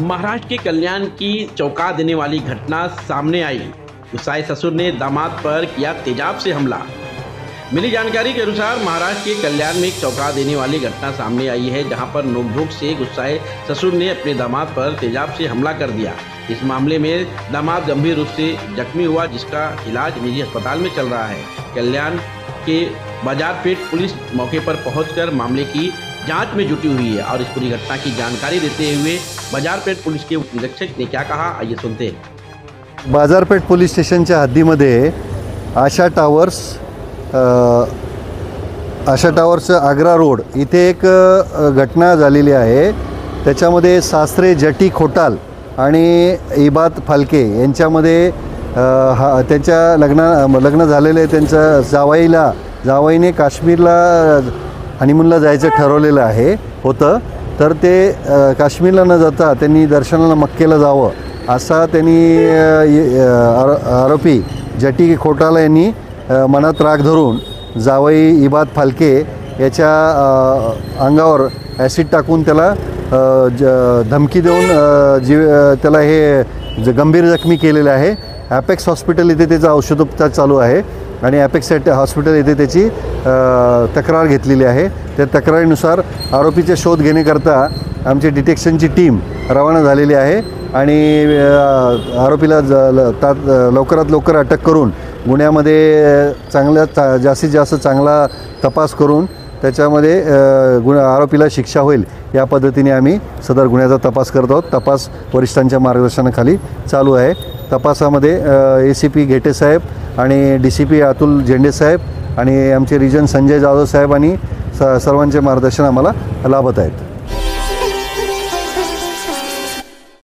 महाराष्ट्र के कल्याण की चौंका देने वाली घटना सामने आई। गुस्साए ससुर ने दामाद पर किया तेजाब से हमला। मिली जानकारी के अनुसार महाराष्ट्र के कल्याण में एक चौंका देने वाली घटना सामने आई है, जहां पर नोकझोंक से गुस्साए ससुर ने अपने दामाद पर तेजाब से हमला कर दिया। इस मामले में दामाद गंभीर रूप से जख्मी हुआ, जिसका इलाज निजी अस्पताल में चल रहा है। कल्याण के बाजारपेट पुलिस मौके पर पहुंचकर मामले की जांच में जुटी हुई है और इस पूरी घटना की जानकारी देते हुए बाजारपेट पुलिस के निरीक्षक ने क्या कहा, आइए सुनते हैं। बाजारपेट पोलीस स्टेशनच्या हद्दीमध्ये आशा टावर्स आग्रा रोड इथे एक घटना झालेली आहे। त्याच्यामध्ये सासरे जटी खोटाल आणि इबाद फालके यांच्यामध्ये त्यांच्या लग्न झालेले त्यांच्या जावईने काश्मीरला हनीमूनला जायचं ठरवलेलं होतं। तर ते काश्मीरला न जाता त्यांनी दर्शनाला मक्केला जावं असा त्यांनी आरोपी जटी खोटाला यांनी मनात राग धरून जावई इबाद फालके याच्या अंगावर ॲसिड टाकून त्याला धमकी देऊन त्याला हे गंभीर जखमी केलेलं आहे। ॲपेक्स हॉस्पिटल इथे त्याचा औषधोपचार चालू आहे आणि ॲपेक्स हॉस्पिटल इथे त्याची तक्रार घेतलेली आहे। त्या तक्रारीनुसार आरोपीचा शोध घेण्याकरता आमची डिटेक्शनची टीम रवाना झालेली आहे आणि आरोपीला लवकरात लवकर अटक करून गुन्ह्यामध्ये जास्तीत जास्त चांगला तपास करून त्याच्यामध्ये आरोपीला शिक्षा होईल या पद्धतीने आम्ही सदर गुन्ह्याचा तपास करत आहोत। तपास वरिष्ठांच्या मार्गदर्शनाखाली चालू आहे। तपासामध्ये ACP घेटे साहेब आणि DCP अतुल झेंडे साहेब आणि आमचे रिजन संजय जाधव साहेब आणि सर्वांचे मार्गदर्शन आम्हाला लाभत आहेत।